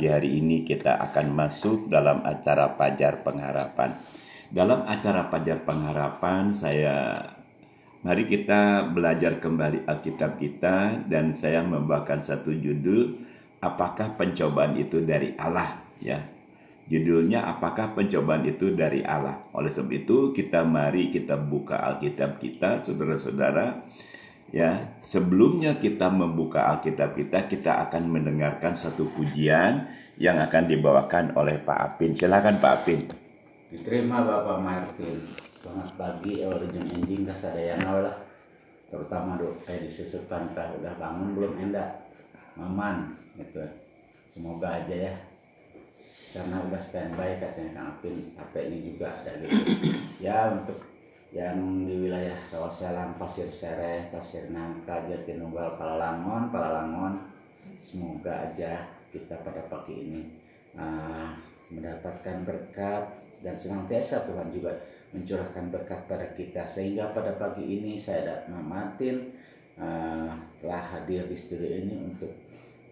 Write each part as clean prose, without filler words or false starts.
pagi hari ini kita akan masuk dalam acara Fajar Pengharapan. Dalam acara Fajar Pengharapan mari kita belajar kembali Alkitab kita, dan saya membawakan satu judul, apakah pencobaan itu dari Allah, ya. Judulnya, apakah pencobaan itu dari Allah. Oleh sebab itu mari kita buka Alkitab kita, saudara-saudara. Ya, sebelumnya kita membuka Alkitab kita akan mendengarkan satu pujian yang akan dibawakan oleh Pak Apin. Silakan Pak Apin. Diterima Bapak Martin. Selamat pagi, origin ending kasadayana lah. Terutama disusukan udah bangun belum endak, maman gitu. Semoga aja ya. Karena udah standby katanya Kang Apin, HP ini juga ada gitu. Ya, untuk yang di wilayah Kawasan Pasir Sereh, Pasir Nangka, Jatinunggal, Palalangon, semoga aja kita pada pagi ini mendapatkan berkat, dan senantiasa Tuhan juga mencurahkan berkat pada kita, sehingga pada pagi ini saya dan Martin telah hadir di studio ini untuk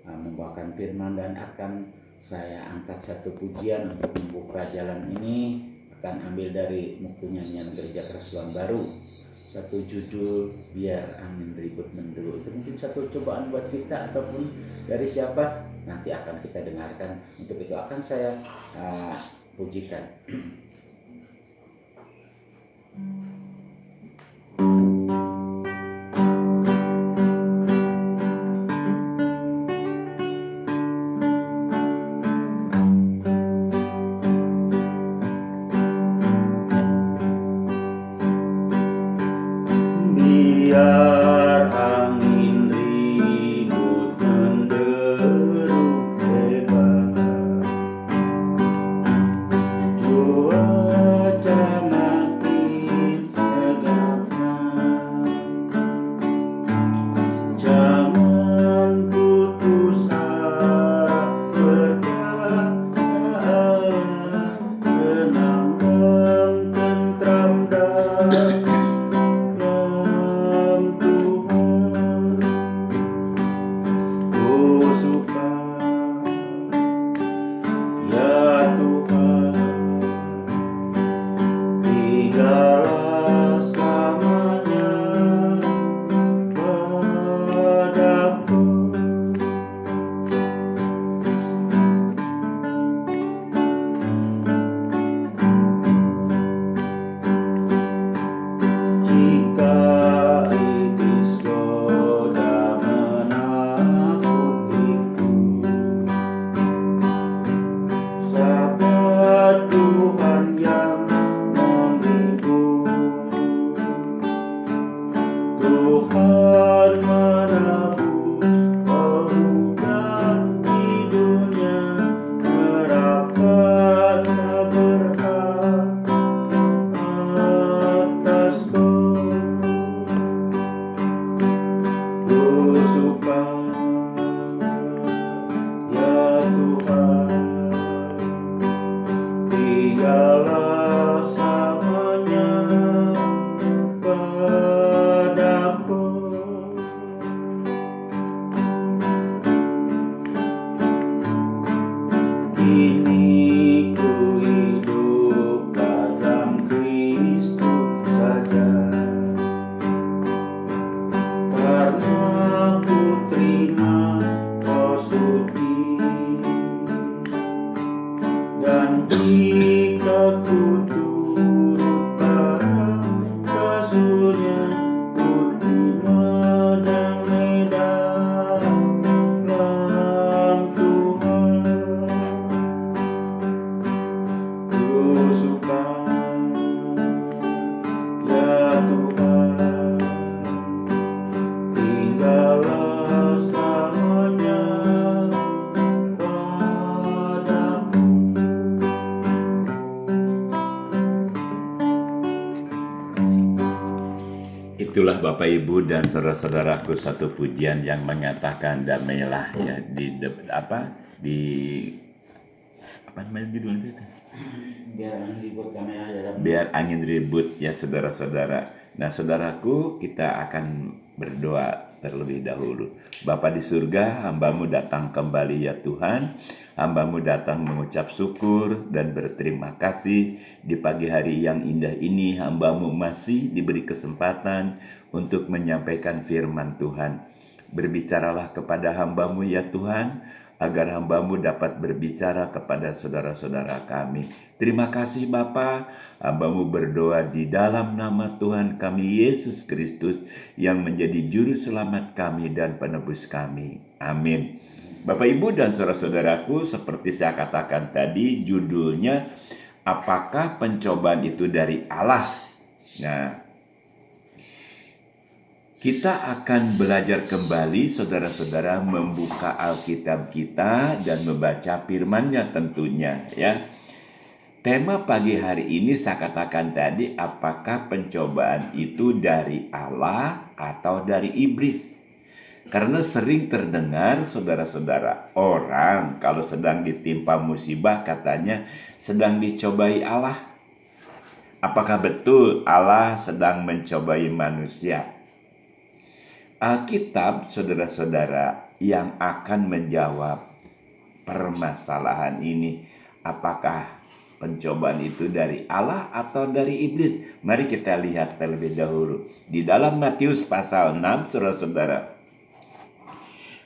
membawakan firman, dan akan saya angkat satu pujian untuk membuka jalan ini. Akan ambil dari buku nyanyian Gereja Kerasulan Baru, satu judul Biar Angin Ribut Mendelu. Itu mungkin satu cobaan buat kita ataupun dari siapa, nanti akan kita dengarkan. Untuk itu akan saya pujikan. Biar angin ribut menderu hebat, cuaca makin megapnya, jangan putus asa, berdoa, tenang dan tentram dalam Itulah Bapak Ibu dan saudara-saudaraku satu pujian yang mengatakan damailah, ya, apa namanya judulnya itu? Biar angin ribut, ya saudara-saudara. Nah saudaraku, kita akan berdoa terlebih dahulu. Bapa di surga, hamba-Mu datang kembali ya Tuhan. Hamba-Mu datang mengucap syukur dan berterima kasih di pagi hari yang indah ini. Hamba-Mu masih diberi kesempatan untuk menyampaikan firman Tuhan. Berbicaralah kepada hamba-Mu ya Tuhan, agar hamba-Mu dapat berbicara kepada saudara-saudara kami. Terima kasih Bapa, hamba-Mu berdoa di dalam nama Tuhan kami Yesus Kristus yang menjadi juru selamat kami dan penebus kami. Amin. Bapak Ibu dan saudara-saudaraku, seperti saya katakan tadi, judulnya apakah pencobaan itu dari Allah? Nah, kita akan belajar kembali saudara-saudara membuka Alkitab kita dan membaca firman-Nya tentunya ya. Tema pagi hari ini saya katakan tadi, apakah pencobaan itu dari Allah atau dari iblis? Karena sering terdengar saudara-saudara, orang kalau sedang ditimpa musibah katanya sedang dicobai Allah. Apakah betul Allah sedang mencobai manusia? Alkitab, saudara-saudara, yang akan menjawab permasalahan ini, apakah pencobaan itu dari Allah atau dari iblis? Mari kita lihat terlebih dahulu di dalam Matius pasal 6, saudara-saudara.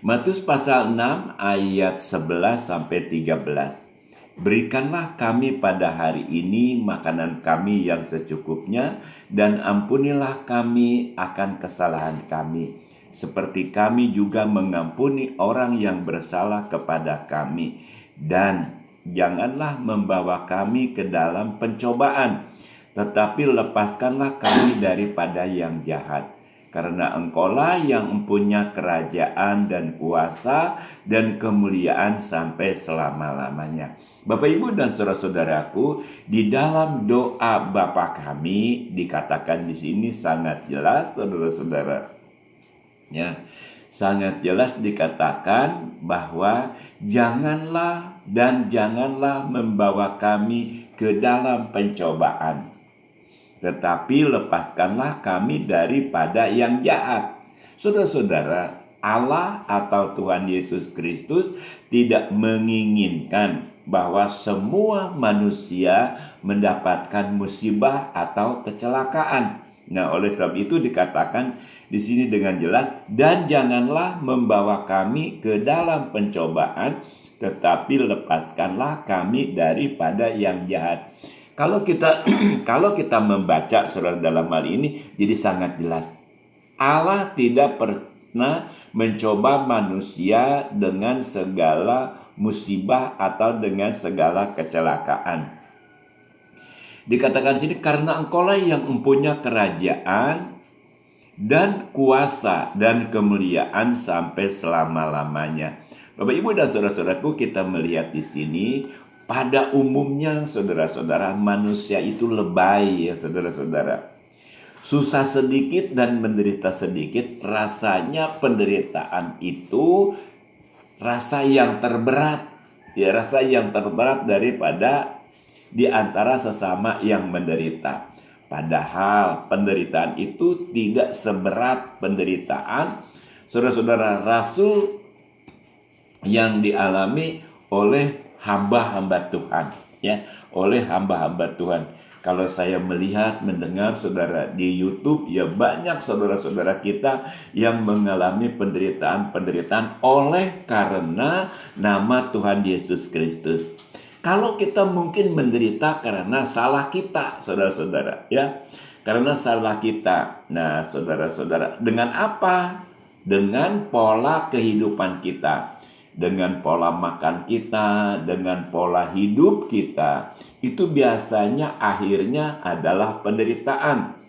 Matius pasal 6 ayat 11 sampai 13. Berikanlah kami pada hari ini makanan kami yang secukupnya, dan ampunilah kami akan kesalahan kami, seperti kami juga mengampuni orang yang bersalah kepada kami. Dan janganlah membawa kami ke dalam pencobaan, tetapi lepaskanlah kami daripada yang jahat. Karena Engkaulah yang mempunyai kerajaan dan kuasa dan kemuliaan sampai selama-lamanya. Bapak Ibu dan saudara-saudaraku, di dalam doa Bapa kami dikatakan di sini sangat jelas, saudara-saudara. Ya, sangat jelas dikatakan bahwa janganlah membawa kami ke dalam pencobaan, tetapi lepaskanlah kami daripada yang jahat. Saudara-saudara, Allah atau Tuhan Yesus Kristus tidak menginginkan bahwa semua manusia mendapatkan musibah atau kecelakaan. Nah, oleh sebab itu dikatakan di sini dengan jelas, dan janganlah membawa kami ke dalam pencobaan, tetapi lepaskanlah kami daripada yang jahat. Kalau kita membaca surat dalam hal ini, jadi sangat jelas. Allah tidak pernah mencoba manusia dengan segala musibah atau dengan segala kecelakaan. Dikatakan sini, karena Engkaulah yang mempunyai kerajaan dan kuasa dan kemuliaan sampai selama-lamanya. Bapak Ibu dan saudara-saudaraku, kita melihat di sini pada umumnya saudara-saudara, manusia itu lebay ya saudara-saudara. Susah sedikit dan menderita sedikit, rasanya penderitaan itu rasa yang terberat. Ya, rasa yang terberat daripada di antara sesama yang menderita. Padahal penderitaan itu tidak seberat penderitaan saudara-saudara rasul yang dialami oleh hamba-hamba Tuhan, ya, oleh hamba-hamba Tuhan. Kalau saya melihat, mendengar saudara di YouTube, ya banyak saudara-saudara kita yang mengalami penderitaan oleh karena nama Tuhan Yesus Kristus. Kalau kita mungkin menderita karena salah kita, saudara-saudara, ya, karena salah kita. Nah, saudara-saudara, dengan apa? Dengan pola kehidupan kita, dengan pola makan kita, dengan pola hidup kita, itu biasanya akhirnya adalah penderitaan.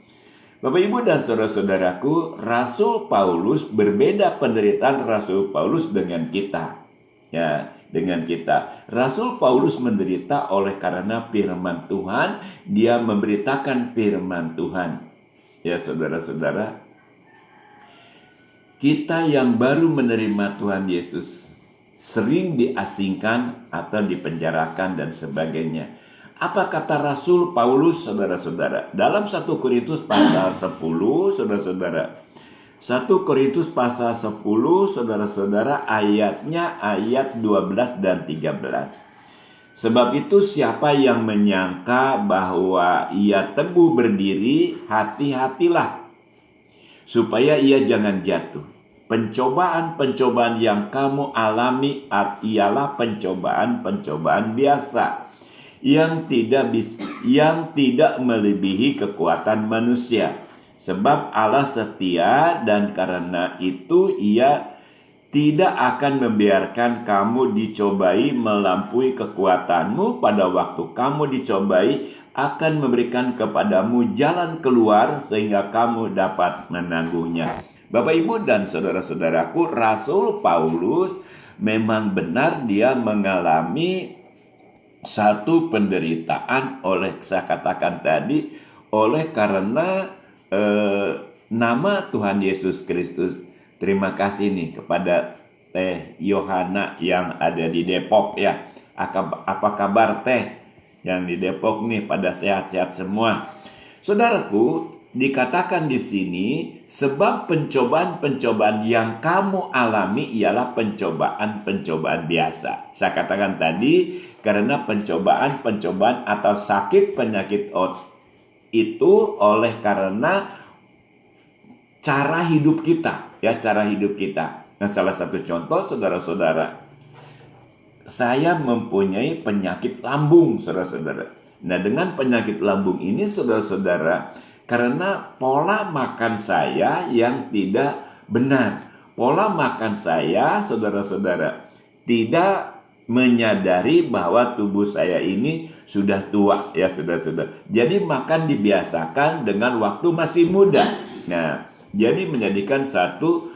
Bapak Ibu dan saudara-saudaraku, Rasul Paulus berbeda penderitaan Rasul Paulus dengan kita. Ya, dengan kita. Rasul Paulus menderita oleh karena firman Tuhan, dia memberitakan firman Tuhan. Ya, saudara-saudara, kita yang baru menerima Tuhan Yesus sering diasingkan atau dipenjarakan dan sebagainya. Apa kata Rasul Paulus, saudara-saudara? Dalam 1 Korintus pasal 10, saudara-saudara. 1 Korintus pasal 10, saudara-saudara, ayatnya ayat 12 dan 13. Sebab itu siapa yang menyangka bahwa ia teguh berdiri, hati-hatilah supaya ia jangan jatuh. Pencobaan-pencobaan yang kamu alami ialah pencobaan-pencobaan biasa yang tidak melebihi kekuatan manusia. Sebab Allah setia dan karena itu Ia tidak akan membiarkan kamu dicobai melampaui kekuatanmu. Pada waktu kamu dicobai akan memberikan kepadamu jalan keluar sehingga kamu dapat menanggungnya. Bapak, Ibu, dan saudara-saudaraku, Rasul Paulus memang benar dia mengalami satu penderitaan saya katakan tadi, oleh karena nama Tuhan Yesus Kristus. Terima kasih nih kepada Teh Yohana yang ada di Depok ya. Apa kabar Teh yang di Depok nih, pada sehat-sehat semua? Saudaraku, dikatakan di sini sebab pencobaan-pencobaan yang kamu alami ialah pencobaan-pencobaan biasa. Saya katakan tadi karena pencobaan-pencobaan atau sakit penyakit itu oleh karena cara hidup kita, ya, cara hidup kita. Nah, salah satu contoh, saudara-saudara, saya mempunyai penyakit lambung, saudara-saudara. Nah, dengan penyakit lambung ini, saudara-saudara, karena pola makan saya yang tidak benar, pola makan saya, saudara-saudara, tidak menyadari bahwa tubuh saya ini sudah tua, ya saudara-saudara. Jadi makan dibiasakan dengan waktu masih muda. Nah, jadi menjadikan satu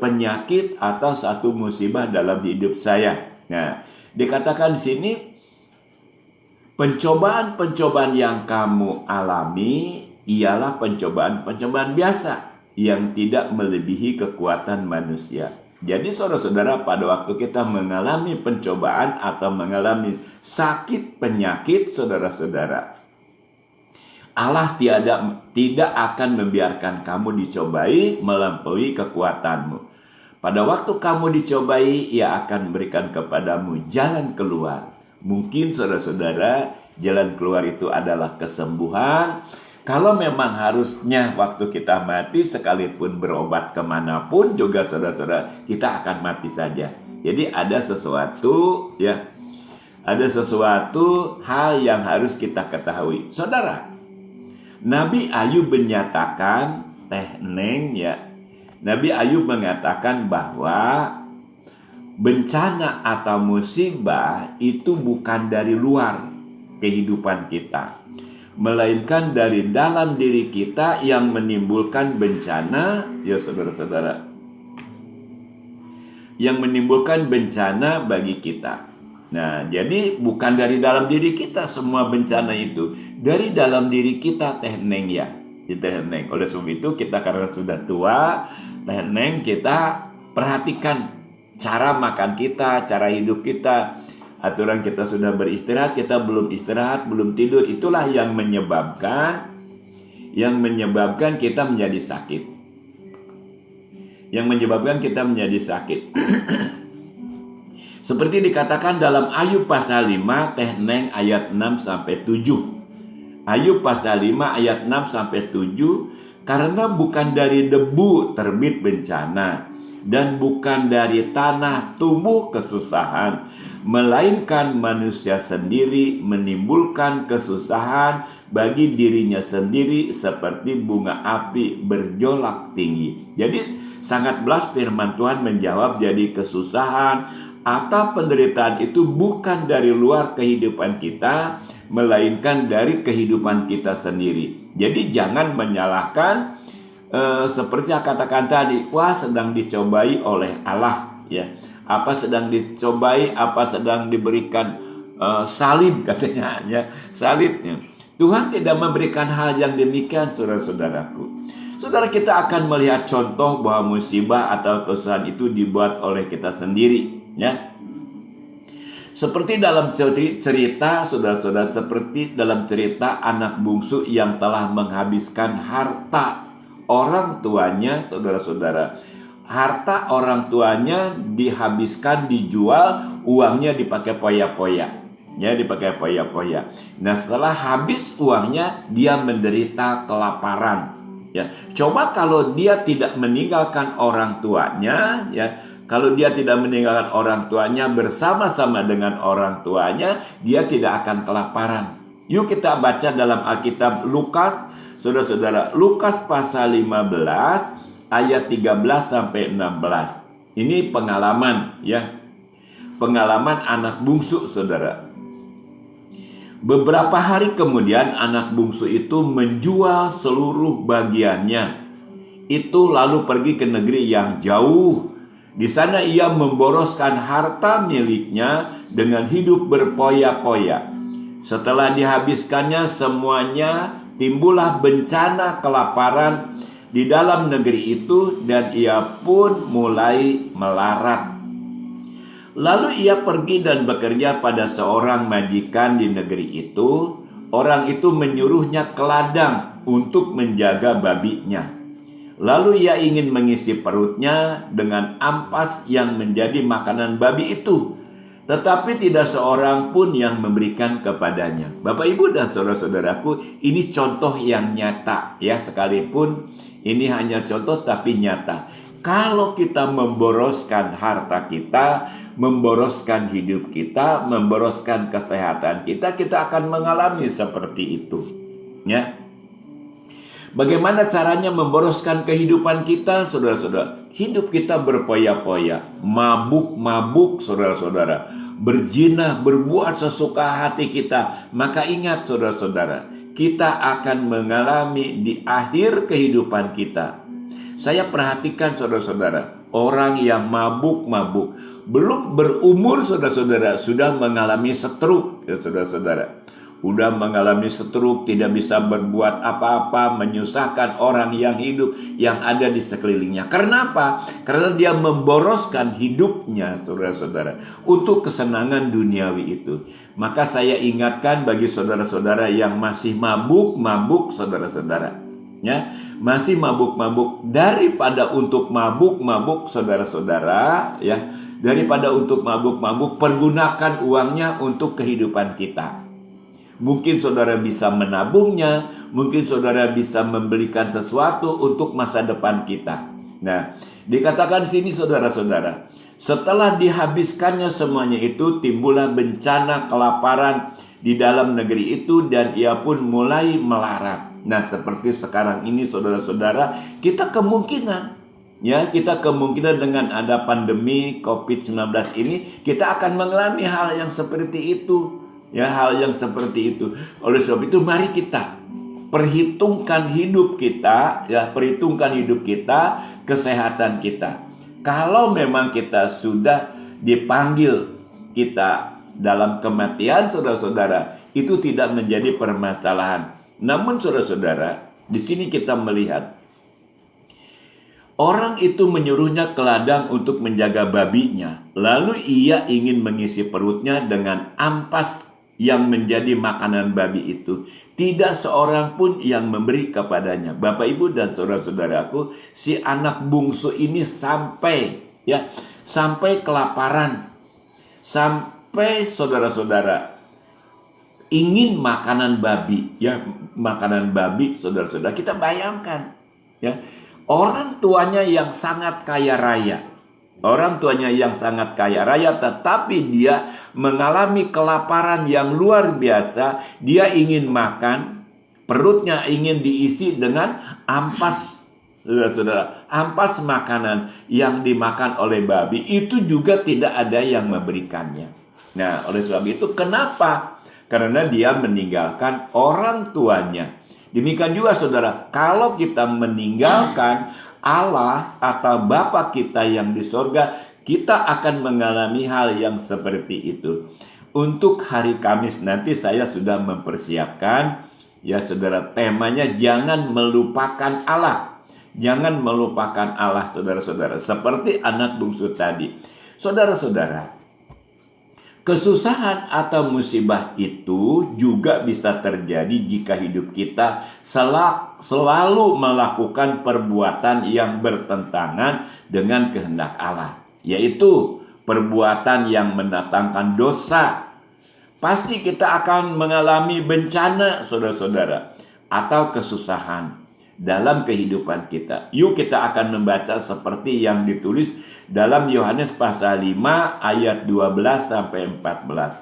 penyakit atau satu musibah dalam hidup saya. Nah, dikatakan di sini pencobaan-pencobaan yang kamu alami ialah pencobaan-pencobaan biasa yang tidak melebihi kekuatan manusia. Jadi saudara-saudara, pada waktu kita mengalami pencobaan atau mengalami sakit penyakit, saudara-saudara, Allah tidak akan membiarkan kamu dicobai melampaui kekuatanmu. Pada waktu kamu dicobai, Ia akan memberikan kepadamu jalan keluar. Mungkin saudara-saudara, jalan keluar itu adalah kesembuhan. Kalau memang harusnya waktu kita mati, sekalipun berobat kemanapun juga saudara-saudara, kita akan mati saja. Jadi ada sesuatu, ya, ada sesuatu hal yang harus kita ketahui. Saudara, Nabi Ayub menyatakan, Teh Neng, ya, Nabi Ayub mengatakan bahwa bencana atau musibah itu bukan dari luar kehidupan kita, melainkan dari dalam diri kita yang menimbulkan bencana, ya saudara-saudara, yang menimbulkan bencana bagi kita. Nah, jadi bukan dari dalam diri kita semua bencana itu, dari dalam diri kita, Teh Neng, ya, Teh Neng. Oleh sebab itu kita karena sudah tua, Teh Neng, kita perhatikan cara makan kita, cara hidup kita. Aturan kita sudah beristirahat, kita belum istirahat, belum tidur. Itulah yang menyebabkan kita menjadi sakit. Yang menyebabkan kita menjadi sakit. Seperti dikatakan dalam Ayub pasal 5, Teh Neng, ayat 6 sampai 7. Ayub pasal 5 ayat 6 sampai 7, karena bukan dari debu terbit bencana dan bukan dari tanah tumbuh kesusahan, melainkan manusia sendiri menimbulkan kesusahan bagi dirinya sendiri seperti bunga api berjolak tinggi. Jadi sangat jelas firman Tuhan menjawab, jadi kesusahan atau penderitaan itu bukan dari luar kehidupan kita, melainkan dari kehidupan kita sendiri. Jadi jangan menyalahkan seperti yang katakan tadi, wah sedang dicobai oleh Allah, ya. Apa sedang dicobai, apa sedang diberikan salib, katanya, ya, salibnya. Tuhan tidak memberikan hal yang demikian, saudara-saudaraku. Saudara, kita akan melihat contoh bahwa musibah atau kesusahan itu dibuat oleh kita sendiri, ya. Seperti dalam cerita, saudara-saudara, seperti dalam cerita anak bungsu yang telah menghabiskan harta orang tuanya, saudara-saudara. Harta orang tuanya dihabiskan, dijual, uangnya dipakai poya-poya. Ya, dipakai poya-poya. Nah, setelah habis uangnya, dia menderita kelaparan. Ya, coba kalau dia tidak meninggalkan orang tuanya, ya, kalau dia tidak meninggalkan orang tuanya bersama-sama dengan orang tuanya, dia tidak akan kelaparan. Yuk kita baca dalam Alkitab Lukas, saudara-saudara, Lukas pasal 15 ayat 13 sampai 16. Ini pengalaman, ya. Pengalaman anak bungsu, saudara. Beberapa hari kemudian anak bungsu itu menjual seluruh bagiannya. Itu lalu pergi ke negeri yang jauh. Di sana ia memboroskan harta miliknya dengan hidup berpoya-poya. Setelah dihabiskannya semuanya, timbullah bencana kelaparan di dalam negeri itu dan ia pun mulai melarat. Lalu ia pergi dan bekerja pada seorang majikan di negeri itu. Orang itu menyuruhnya ke ladang untuk menjaga babinya. Lalu ia ingin mengisi perutnya dengan ampas yang menjadi makanan babi itu. Tetapi tidak seorang pun yang memberikan kepadanya. Bapak, Ibu, dan saudara-saudaraku, ini contoh yang nyata, ya. Sekalipun ini hanya contoh tapi nyata. Kalau kita memboroskan harta kita, memboroskan hidup kita, memboroskan kesehatan kita, kita akan mengalami seperti itu. Ya. Bagaimana caranya memboroskan kehidupan kita, saudara-saudara? Hidup kita berpoya-poya, mabuk-mabuk, saudara-saudara, berzina, berbuat sesuka hati kita. Maka ingat, saudara-saudara, kita akan mengalami di akhir kehidupan kita. Saya perhatikan, saudara-saudara, orang yang mabuk-mabuk, belum berumur, saudara-saudara, sudah mengalami stroke, ya, saudara-saudara. Udah mengalami stroke, tidak bisa berbuat apa-apa, menyusahkan orang yang hidup, yang ada di sekelilingnya. Karena apa? Karena dia memboroskan hidupnya, saudara-saudara, untuk kesenangan duniawi itu. Maka saya ingatkan bagi saudara-saudara yang masih mabuk-mabuk, saudara-saudara, ya, masih mabuk-mabuk, daripada untuk mabuk-mabuk, saudara-saudara, ya, daripada untuk mabuk-mabuk, pergunakan uangnya untuk kehidupan kita. Mungkin saudara bisa menabungnya, mungkin saudara bisa membelikan sesuatu untuk masa depan kita. Nah, dikatakan di sini, saudara-saudara, setelah dihabiskannya semuanya itu, timbullah bencana kelaparan di dalam negeri itu dan ia pun mulai melarat. Nah, seperti sekarang ini, saudara-saudara, kita kemungkinan dengan ada pandemi COVID-19 ini, kita akan mengalami hal yang seperti itu. Ya, hal yang seperti itu. Oleh sebab itu, mari kita perhitungkan hidup kita, ya, perhitungkan hidup kita, kesehatan kita. Kalau memang kita sudah dipanggil kita dalam kematian, saudara-saudara, itu tidak menjadi permasalahan. Namun, saudara-saudara, di sini kita melihat orang itu menyuruhnya ke ladang untuk menjaga babinya. Lalu ia ingin mengisi perutnya dengan ampas yang menjadi makanan babi itu. Tidak seorang pun yang memberi kepadanya. Bapak, Ibu, dan saudara-saudaraku, si anak bungsu ini sampai kelaparan. Sampai, saudara-saudara, ingin makanan babi. Ya, makanan babi, saudara-saudara. Kita bayangkan, ya, orang tuanya yang sangat kaya raya. Orang tuanya yang sangat kaya raya, tetapi dia mengalami kelaparan yang luar biasa. Dia ingin makan, perutnya ingin diisi dengan ampas, saudara, ampas makanan yang dimakan oleh babi. Itu juga tidak ada yang memberikannya. Nah, oleh sebab itu, kenapa? Karena dia meninggalkan orang tuanya. Demikian juga, saudara, kalau kita meninggalkan Allah atau Bapa kita yang di sorga, kita akan mengalami hal yang seperti itu. Untuk hari Kamis nanti saya sudah mempersiapkan, ya saudara, temanya jangan melupakan Allah. Jangan melupakan Allah, saudara-saudara. Seperti anak bungsu tadi. Saudara-saudara, kesusahan atau musibah itu juga bisa terjadi jika hidup kita selalu melakukan perbuatan yang bertentangan dengan kehendak Allah, yaitu perbuatan yang mendatangkan dosa. Pasti kita akan mengalami bencana, saudara-saudara, atau kesusahan dalam kehidupan kita. Yuk kita akan membaca seperti yang ditulis dalam Yohanes pasal 5 ayat 12 sampai 14.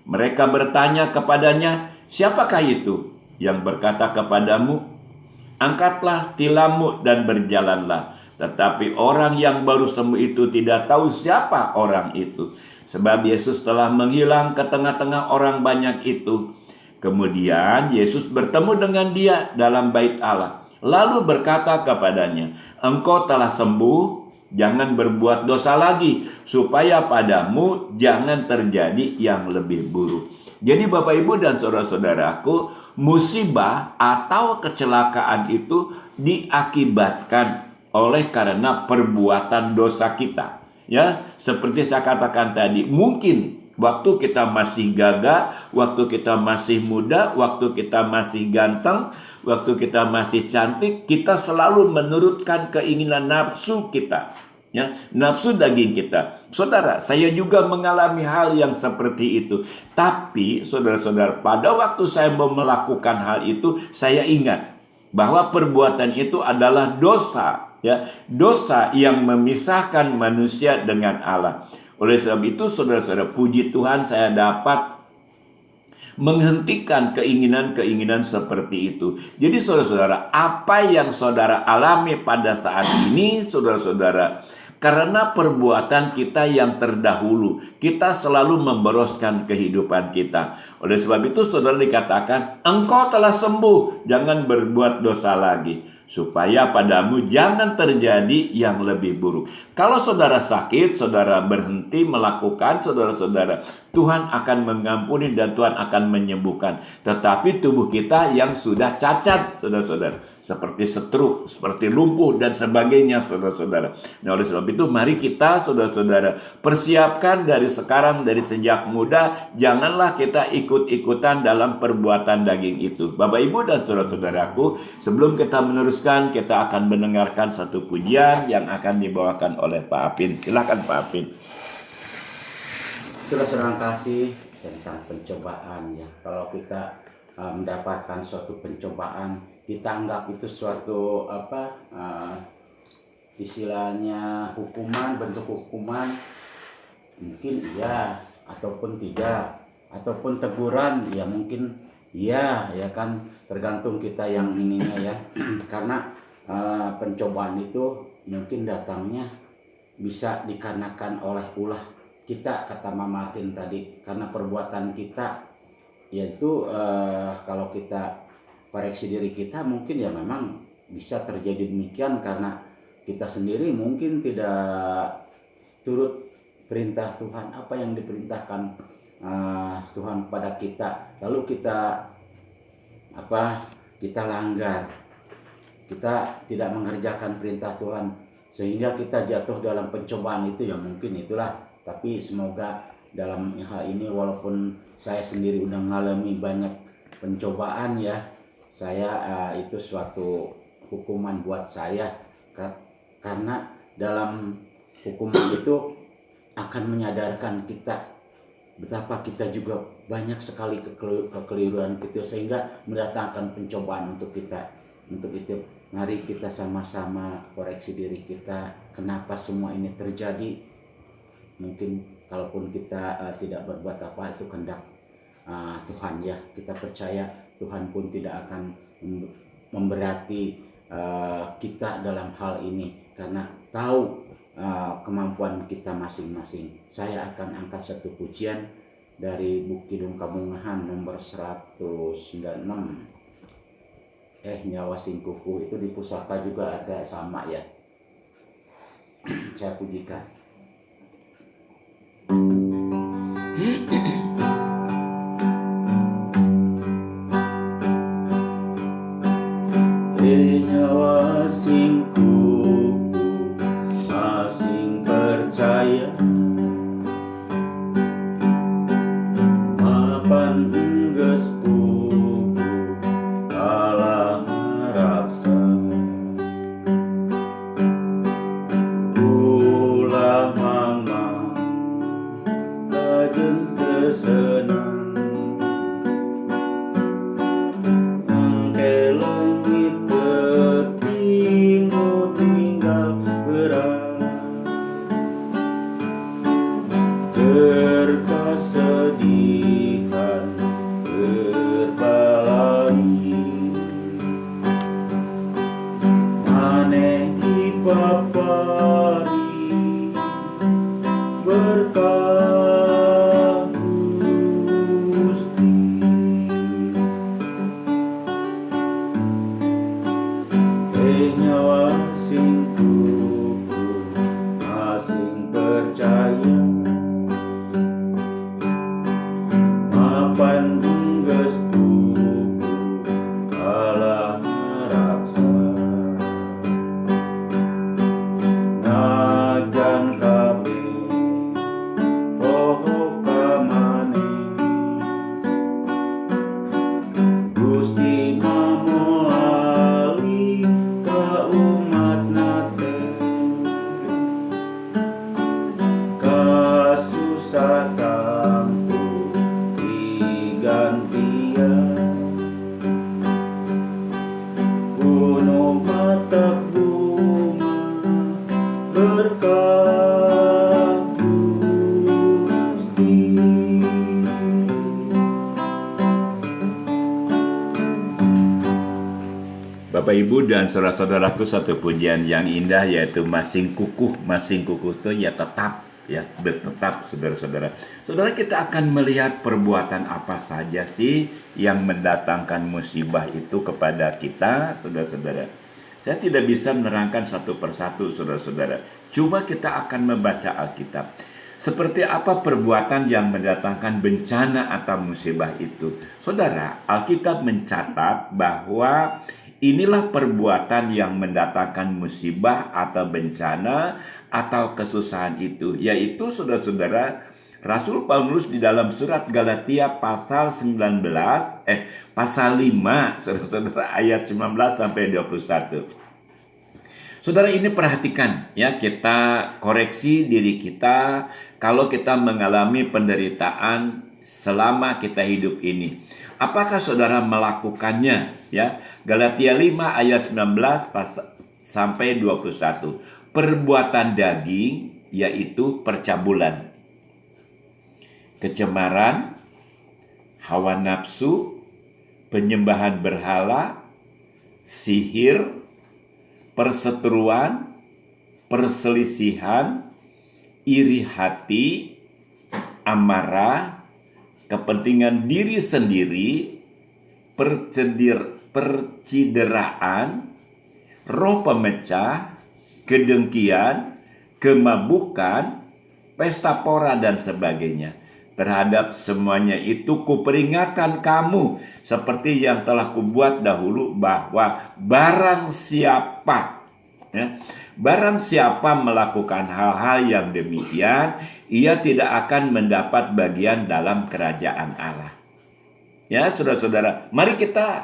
Mereka bertanya kepadanya, "Siapakah itu yang berkata kepadamu, angkatlah tilammu dan berjalanlah?" Tetapi orang yang baru sembuh itu tidak tahu siapa orang itu, sebab Yesus telah menghilang ke tengah-tengah orang banyak itu. Kemudian Yesus bertemu dengan dia dalam bait Allah, lalu berkata kepadanya, "Engkau telah sembuh, jangan berbuat dosa lagi, supaya padamu jangan terjadi yang lebih buruk." Jadi Bapak Ibu dan saudara-saudaraku, musibah atau kecelakaan itu diakibatkan oleh karena perbuatan dosa kita. Ya, seperti saya katakan tadi, mungkin waktu kita masih gagah, waktu kita masih muda, waktu kita masih ganteng, waktu kita masih cantik, kita selalu menurutkan keinginan nafsu kita. Ya, nafsu daging kita. Saudara, saya juga mengalami hal yang seperti itu. Tapi saudara-saudara, pada waktu saya mau melakukan hal itu, saya ingat bahwa perbuatan itu adalah dosa. Ya, dosa yang memisahkan manusia dengan Allah. Oleh sebab itu, saudara-saudara, puji Tuhan saya dapat menghentikan keinginan-keinginan seperti itu. Jadi saudara-saudara, apa yang saudara alami pada saat ini, saudara-saudara, karena perbuatan kita yang terdahulu, kita selalu memboroskan kehidupan kita. Oleh sebab itu, saudara dikatakan, "Engkau telah sembuh, jangan berbuat dosa lagi, supaya padamu jangan terjadi yang lebih buruk." Kalau saudara sakit, saudara berhenti melakukan, saudara-saudara, Tuhan akan mengampuni dan Tuhan akan menyembuhkan. Tetapi tubuh kita yang sudah cacat, saudara-saudara, seperti stroke, seperti lumpuh dan sebagainya, saudara-saudara. Nah, oleh sebab itu mari kita, saudara-saudara, persiapkan dari sekarang, dari sejak muda, janganlah kita ikut-ikutan dalam perbuatan daging itu. Bapak Ibu dan saudara-saudaraku, sebelum kita meneruskan, kita akan mendengarkan satu pujian yang akan dibawakan oleh Pak Apin. Silakan Pak Apin. Saudara kasih tentang pencobaan ya. Kalau kita mendapatkan suatu pencobaan, kita anggap itu suatu istilahnya hukuman, bentuk hukuman, mungkin iya ataupun tidak, ataupun teguran ya mungkin iya ya kan, tergantung kita yang ininya ya. Karena pencobaan itu mungkin datangnya bisa dikarenakan oleh ulah kita, kata Mama Martin tadi, karena perbuatan kita, yaitu kalau kita koreksi diri kita mungkin ya memang bisa terjadi demikian karena kita sendiri mungkin tidak turut perintah Tuhan, apa yang diperintahkan Tuhan kepada kita, lalu kita langgar, kita tidak mengerjakan perintah Tuhan sehingga kita jatuh dalam pencobaan itu ya mungkin itulah. Tapi semoga dalam hal ini, walaupun saya sendiri udah mengalami banyak pencobaan ya, saya itu suatu hukuman buat saya, karena dalam hukuman itu akan menyadarkan kita betapa kita juga banyak sekali kekeliruan kita sehingga mendatangkan pencobaan untuk kita. Untuk itu mari kita sama-sama koreksi diri kita, kenapa semua ini terjadi. Mungkin kalaupun kita tidak berbuat apa, itu kehendak Tuhan ya. Kita percaya Tuhan pun tidak akan memberati kita dalam hal ini, karena tahu kemampuan kita masing-masing. Saya akan angkat satu pujian dari buku Kidung Kabungahan nomor 196. Nyawa Singkuku, itu di pusaka juga ada sama ya. Saya pujikan. Nyawa Singkuku masing percaya, mapan geus puku Allah harap tugasku Allah raksa najan kabe poho kamane Gusti mamolali ka umat nate kasusah tampu digantian gunung matak bunga berkat Gusti. Bapak Ibu dan saudara-saudaraku, satu pujian yang indah yaitu masing kukuh. Masing kukuh itu ya tetap, ya bertetap, saudara-saudara. Saudara, kita akan melihat perbuatan apa saja sih yang mendatangkan musibah itu kepada kita, saudara-saudara. Saya tidak bisa menerangkan satu persatu, saudara-saudara. Cuma kita akan membaca Alkitab. Seperti apa perbuatan yang mendatangkan bencana atau musibah itu? Saudara, Alkitab mencatat bahwa inilah perbuatan yang mendatangkan musibah atau bencana atau kesusahan itu, yaitu saudara-saudara, Rasul Paulus di dalam surat Galatia pasal 5, saudara-saudara, ayat 19 sampai 21. Saudara, ini perhatikan ya, kita koreksi diri kita kalau kita mengalami penderitaan selama kita hidup ini. Apakah saudara melakukannya? Ya, Galatia 5 ayat 19 sampai 21. Perbuatan daging yaitu percabulan, kecemaran, hawa nafsu, penyembahan berhala, sihir, perseteruan, perselisihan, iri hati, amarah, kepentingan diri sendiri, percideraan, roh pemecah, kedengkian, kemabukan, pesta pora dan sebagainya. Terhadap semuanya itu kuperingatkan kamu seperti yang telah kubuat dahulu, bahwa barang siapa melakukan hal-hal yang demikian, ia tidak akan mendapat bagian dalam kerajaan Allah. Ya, saudara-saudara, mari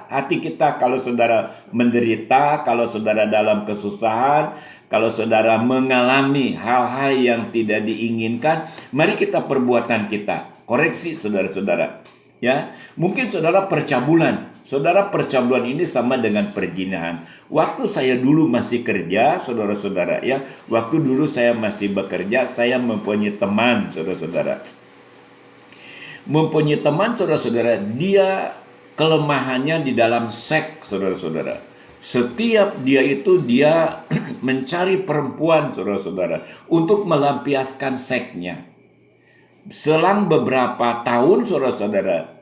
hati kita kalau saudara menderita, kalau saudara dalam kesusahan, kalau saudara mengalami hal-hal yang tidak diinginkan, mari kita perbuatan kita koreksi, saudara-saudara. Ya, mungkin saudara percabulan. Saudara, percabulan ini sama dengan perzinahan. Waktu saya dulu masih kerja, saudara-saudara, ya, waktu dulu saya masih bekerja, saya mempunyai teman, saudara-saudara. Mempunyai teman, saudara-saudara, dia kelemahannya di dalam seks, saudara-saudara. Setiap dia mencari perempuan, saudara-saudara, untuk melampiaskan seksnya. Selang beberapa tahun, saudara-saudara,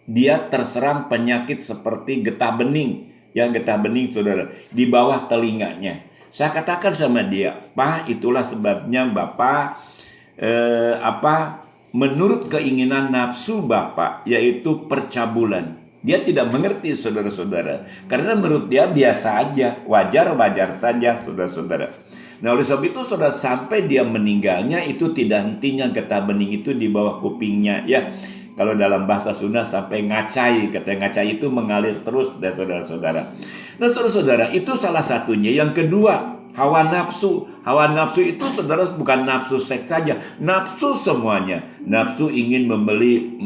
dia terserang penyakit seperti getah bening. Ya, getah bening, saudara, di bawah telinganya. Saya katakan sama dia, Pak, itulah sebabnya Bapak menurut keinginan nafsu Bapak, yaitu percabulan. Dia tidak mengerti, saudara-saudara, karena menurut dia biasa aja, wajar-wajar saja, saudara-saudara. Nah, oleh sebab itu, saudara, sampai dia meninggalnya itu tidak hentinya getah bening itu di bawah kupingnya, ya. Kalau dalam bahasa Sunda sampai ngacai, kata ngacai itu mengalir terus, saudara-saudara. Nah, saudara-saudara, itu salah satunya. Yang kedua, hawa nafsu. Hawa nafsu itu, saudara, bukan nafsu seks saja, nafsu semuanya. Nafsu ingin membeli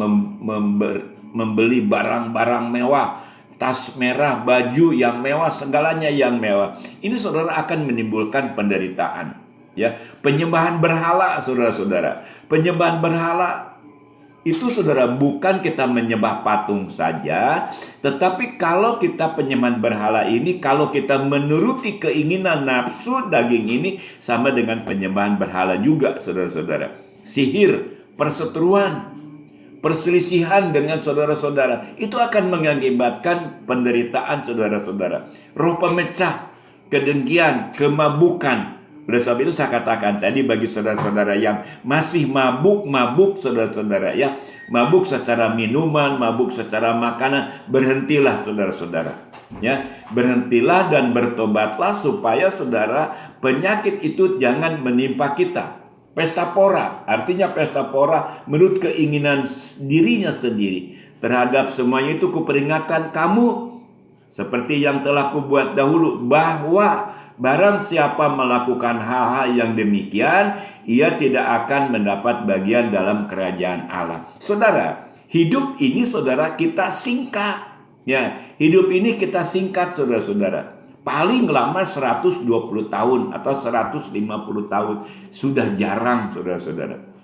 barang-barang mewah, tas merah, baju yang mewah, segalanya yang mewah. Ini, saudara, akan menimbulkan penderitaan. Ya, penyembahan berhala, saudara-saudara. Penyembahan berhala itu, saudara, bukan kita menyembah patung saja, tetapi kalau kita penyembahan berhala ini, kalau kita menuruti keinginan nafsu daging ini, sama dengan penyembahan berhala juga, saudara-saudara. Sihir, perseteruan, perselisihan dengan saudara-saudara, itu akan mengakibatkan penderitaan, saudara-saudara. Roh pemecah, kedengkian, kemabukan, Oleh sebab itu saya katakan tadi bagi saudara-saudara yang masih mabuk, saudara-saudara ya, mabuk secara minuman, mabuk secara makanan, berhentilah saudara-saudara. Ya, berhentilah dan bertobatlah supaya saudara penyakit itu jangan menimpa kita. Pesta pora, artinya pesta pora menurut keinginan dirinya sendiri. Terhadap semuanya itu kuperingatkan kamu seperti yang telah kubuat dahulu, bahwa barang siapa melakukan hal-hal yang demikian, ia tidak akan mendapat bagian dalam kerajaan Allah. Saudara, hidup ini saudara kita singkat. Ya, hidup ini kita singkat saudara-saudara. Paling lama 120 tahun atau 150 tahun. Sudah jarang saudara-saudara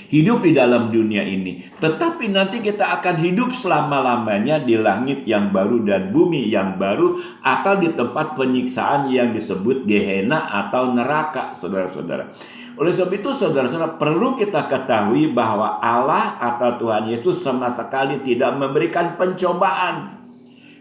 hidup di dalam dunia ini. Tetapi nanti kita akan hidup selama-lamanya di langit yang baru dan bumi yang baru, atau di tempat penyiksaan yang disebut Gehenna atau neraka, saudara-saudara. Oleh sebab itu saudara-saudara perlu kita ketahui bahwa Allah atau Tuhan Yesus sama sekali tidak memberikan pencobaan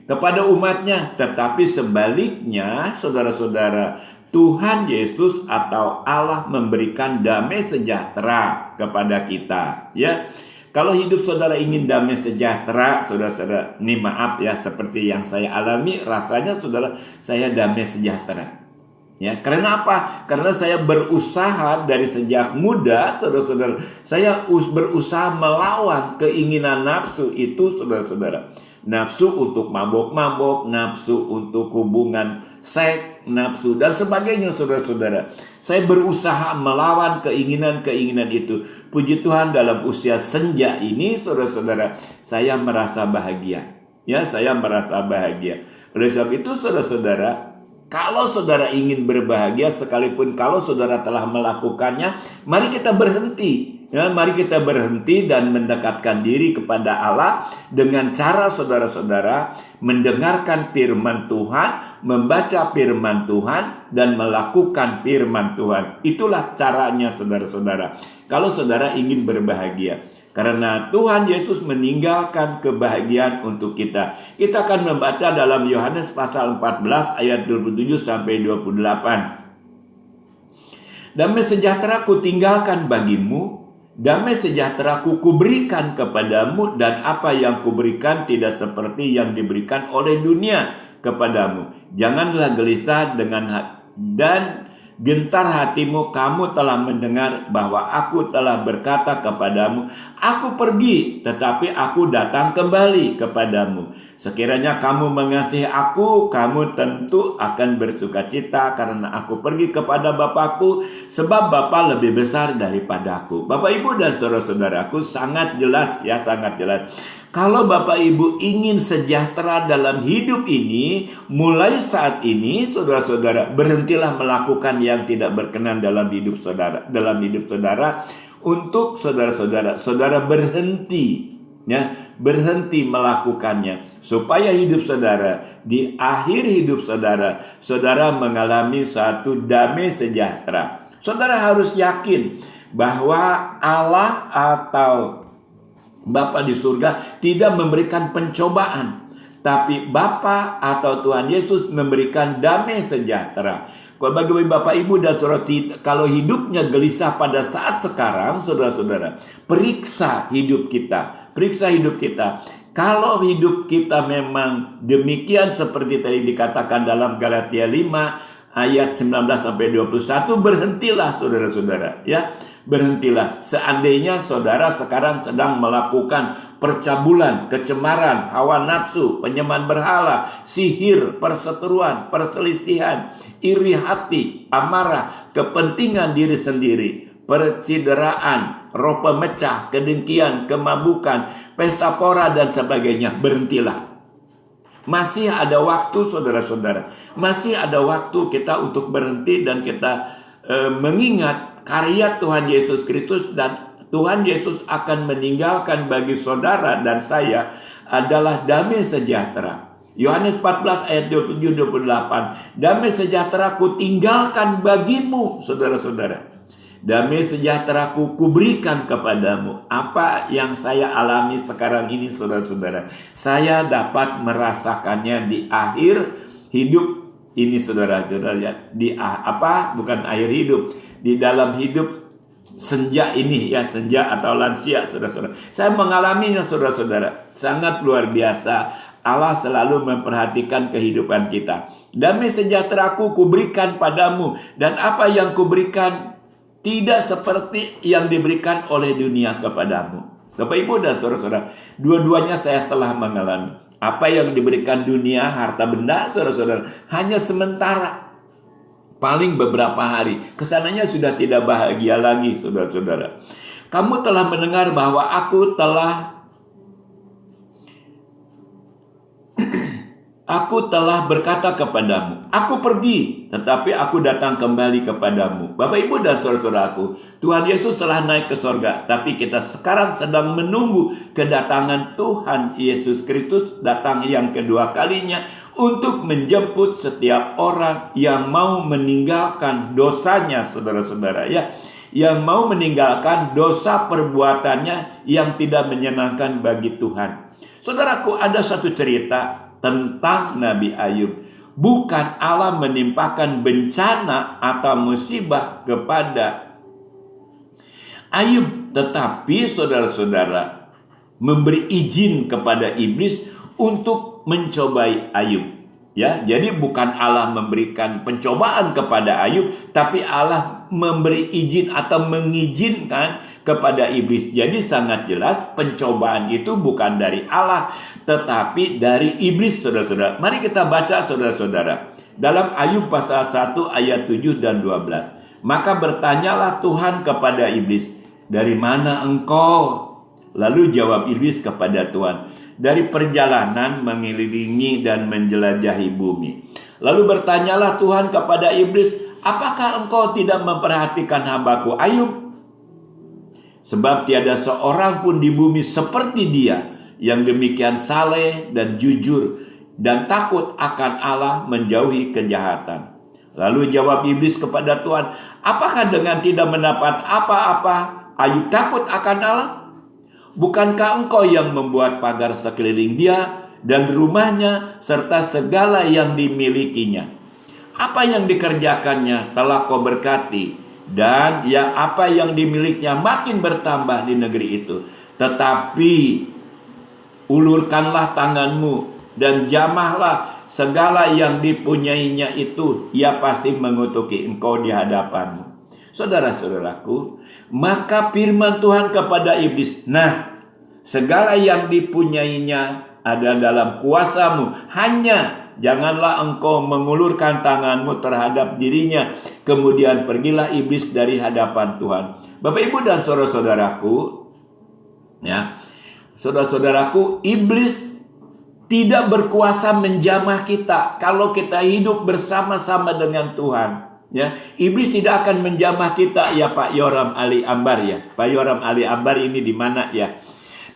kepada umatnya. Tetapi sebaliknya saudara-saudara, Tuhan Yesus atau Allah memberikan damai sejahtera kepada kita. Ya, kalau hidup saudara ingin damai sejahtera, saudara-saudara, ini maaf ya, seperti yang saya alami, rasanya saudara, saya damai sejahtera. Ya, karena apa? Karena saya berusaha dari sejak muda, saudara-saudara. Saya berusaha melawan keinginan nafsu itu, saudara-saudara. Nafsu untuk mabok-mabok, nafsu untuk hubungan seks, nafsu dan sebagainya, saudara-saudara. Saya berusaha melawan keinginan-keinginan itu. Puji Tuhan, dalam usia senja ini, saudara-saudara, saya merasa bahagia. Ya, saya merasa bahagia. Oleh sebab itu, saudara-saudara, kalau saudara ingin berbahagia, sekalipun kalau saudara telah melakukannya, mari kita berhenti. Ya, mari kita berhenti dan mendekatkan diri kepada Allah dengan cara saudara-saudara mendengarkan firman Tuhan, membaca firman Tuhan, dan melakukan firman Tuhan. Itulah caranya saudara-saudara. Kalau saudara ingin berbahagia. Karena Tuhan Yesus meninggalkan kebahagiaan untuk kita. Kita akan membaca dalam Yohanes pasal 14 ayat 27 sampai 28. Damai sejahtera kutinggalkan bagimu, damai sejahtera kuberikan kepadamu, dan apa yang kuberikan tidak seperti yang diberikan oleh dunia kepadamu. Janganlah gelisah dan gentar hatimu. Kamu telah mendengar bahwa aku telah berkata kepadamu, aku pergi, tetapi aku datang kembali kepadamu. Sekiranya kamu mengasihi aku, kamu tentu akan bersukacita karena aku pergi kepada Bapakku, sebab Bapa lebih besar daripada aku. Bapak, Ibu, dan saudara-saudaraku, sangat jelas ya, sangat jelas. Kalau Bapak Ibu ingin sejahtera dalam hidup ini, mulai saat ini, saudara-saudara, berhentilah melakukan yang tidak berkenan dalam hidup saudara. Untuk saudara berhenti, ya, berhenti melakukannya, supaya hidup saudara, di akhir hidup saudara, saudara mengalami satu damai sejahtera. Saudara harus yakin bahwa Allah atau Bapa di surga tidak memberikan pencobaan, tapi Bapa atau Tuhan Yesus memberikan damai sejahtera. Bagi Bapak Ibu dan saudara, kalau hidupnya gelisah pada saat sekarang, saudara-saudara, periksa hidup kita. Periksa hidup kita. Kalau hidup kita memang demikian seperti tadi dikatakan dalam Galatia 5 ayat 19 sampai 21, berhentilah saudara-saudara, ya. Berhentilah. Seandainya saudara sekarang sedang melakukan percabulan, kecemaran, hawa nafsu, penyembahan berhala, sihir, perseteruan, perselisihan, iri hati, amarah, kepentingan diri sendiri, percideraan, roh pemecah, kedengkian, kemabukan, pesta pora, dan sebagainya, berhentilah. Masih ada waktu saudara-saudara. Masih ada waktu kita untuk berhenti dan kita mengingat karya Tuhan Yesus Kristus, dan Tuhan Yesus akan meninggalkan bagi saudara dan saya adalah damai sejahtera. Yohanes 14 ayat 27-28. Damai sejahtera ku tinggalkan bagimu, saudara-saudara. Damai sejahtera ku berikan kepadamu. Apa yang saya alami sekarang ini, saudara-saudara, saya dapat merasakannya di akhir hidup ini saudara-saudara ya, bukan akhir hidup, di dalam hidup senja ini ya, senja atau lansia saudara-saudara. Saya mengalaminya saudara-saudara, sangat luar biasa. Allah selalu memperhatikan kehidupan kita. Damai sejahteraku kuberikan padamu, dan apa yang kuberikan tidak seperti yang diberikan oleh dunia kepadamu. Bapak Ibu dan saudara-saudara, dua-duanya saya telah mengalami. Apa yang diberikan dunia, harta benda, saudara-saudara, hanya sementara. Paling beberapa hari, kesananya sudah tidak bahagia lagi, saudara-saudara. Kamu telah mendengar bahwa aku telah berkata kepadamu, aku pergi, tetapi aku datang kembali kepadamu. Bapak Ibu dan saudara-saudaraku, Tuhan Yesus telah naik ke sorga, tapi kita sekarang sedang menunggu kedatangan Tuhan Yesus Kristus datang yang kedua kalinya, untuk menjemput setiap orang yang mau meninggalkan dosanya, saudara-saudara ya, yang mau meninggalkan dosa perbuatannya yang tidak menyenangkan bagi Tuhan. Saudaraku, ada satu cerita tentang Nabi Ayub. Bukan Allah menimpakan bencana atau musibah kepada Ayub, tetapi saudara-saudara memberi izin kepada iblis untuk mencobai Ayub. Ya, jadi bukan Allah memberikan pencobaan kepada Ayub, tapi Allah memberi izin atau mengizinkan kepada iblis. Jadi sangat jelas pencobaan itu bukan dari Allah, tetapi dari iblis, saudara-saudara. Mari kita baca, saudara-saudara, dalam Ayub pasal 1 ayat 7 dan 12. Maka bertanyalah Tuhan kepada iblis, dari mana engkau? Lalu jawab iblis kepada Tuhan, dari perjalanan mengelilingi dan menjelajahi bumi. Lalu bertanyalah Tuhan kepada iblis, apakah engkau tidak memperhatikan hambaku Ayub? Sebab tiada seorang pun di bumi seperti dia, yang demikian saleh dan jujur, dan takut akan Allah, menjauhi kejahatan. Lalu jawab iblis kepada Tuhan, apakah dengan tidak mendapat apa-apa Ayub takut akan Allah? Bukankah engkau yang membuat pagar sekeliling dia dan rumahnya serta segala yang dimilikinya? Apa yang dikerjakannya telah kau berkati, dan yang apa yang dimilikinya makin bertambah di negeri itu. Tetapi ulurkanlah tanganmu dan jamahlah segala yang dipunyainya itu, ia pasti mengutuki engkau di hadapanmu. Saudara-saudaraku, maka firman Tuhan kepada iblis, nah, segala yang dipunyainya ada dalam kuasamu, hanya janganlah engkau mengulurkan tanganmu terhadap dirinya. Kemudian pergilah iblis dari hadapan Tuhan. Bapak Ibu dan saudara-saudaraku, ya, saudara-saudaraku, iblis tidak berkuasa menjamah kita kalau kita hidup bersama-sama dengan Tuhan. Ya, iblis tidak akan menjamah kita, ya Pak Yoram Ali Ambar ya. Pak Yoram Ali Ambar ini di mana ya?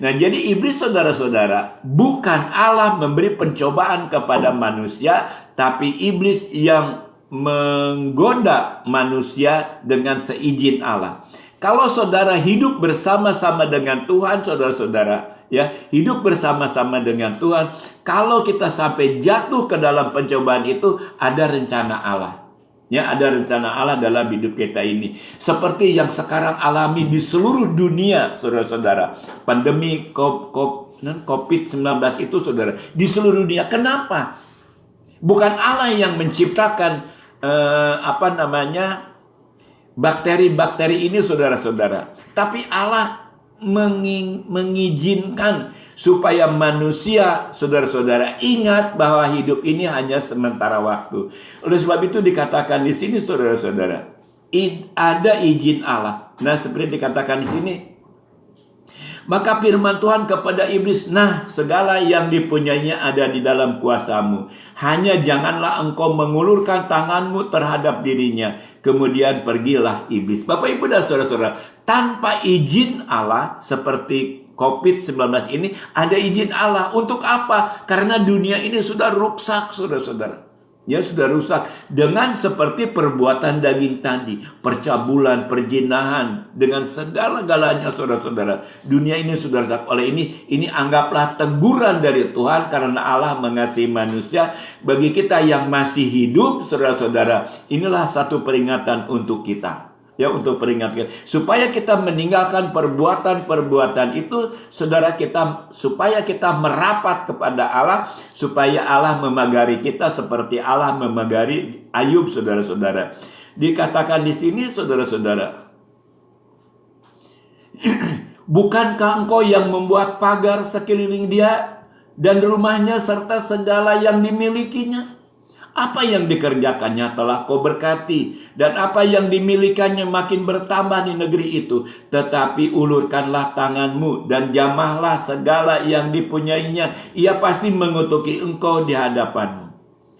Nah, jadi iblis, saudara-saudara, bukan Allah memberi pencobaan kepada manusia, tapi iblis yang menggoda manusia dengan seizin Allah. Kalau saudara hidup bersama-sama dengan Tuhan, saudara-saudara, ya, hidup bersama-sama dengan Tuhan, kalau kita sampai jatuh ke dalam pencobaan itu, ada rencana Allah. Ya, ada rencana Allah dalam hidup kita ini. Seperti yang sekarang alami di seluruh dunia, saudara-saudara. Pandemi COVID-19 itu, saudara, di seluruh dunia. Kenapa? Bukan Allah yang menciptakan bakteri-bakteri ini, saudara-saudara. Tapi Allah mengizinkan supaya manusia, saudara-saudara, ingat bahwa hidup ini hanya sementara waktu. Oleh sebab itu dikatakan di sini, saudara-saudara, ada izin Allah. Nah, seperti dikatakan di sini, maka firman Tuhan kepada iblis, nah, segala yang dipunyainya ada di dalam kuasamu, hanya janganlah engkau mengulurkan tanganmu terhadap dirinya. Kemudian pergilah iblis. Bapak, Ibu, dan saudara-saudara, tanpa izin Allah, seperti COVID-19 ini, ada izin Allah. Untuk apa? Karena dunia ini sudah rusak, saudara-saudara. Ya, sudah rusak dengan seperti perbuatan daging tadi, percabulan, perzinahan, dengan segala-galanya, saudara-saudara. Dunia ini sudah rusak. Oleh ini anggaplah teguran dari Tuhan karena Allah mengasihi manusia. Bagi kita yang masih hidup, saudara-saudara, inilah satu peringatan untuk kita. Ya, untuk peringatkan supaya kita meninggalkan perbuatan-perbuatan itu, saudara, supaya kita merapat kepada Allah, supaya Allah memagari kita seperti Allah memagari Ayub, saudara-saudara. Dikatakan di sini, saudara-saudara, bukankah engkau yang membuat pagar sekeliling dia dan rumahnya serta segala yang dimilikinya? Apa yang dikerjakannya telah kau berkati, dan apa yang dimilikannya makin bertambah di negeri itu. Tetapi ulurkanlah tanganmu dan jamahlah segala yang dipunyainya. Ia pasti mengutuki engkau di hadapanmu.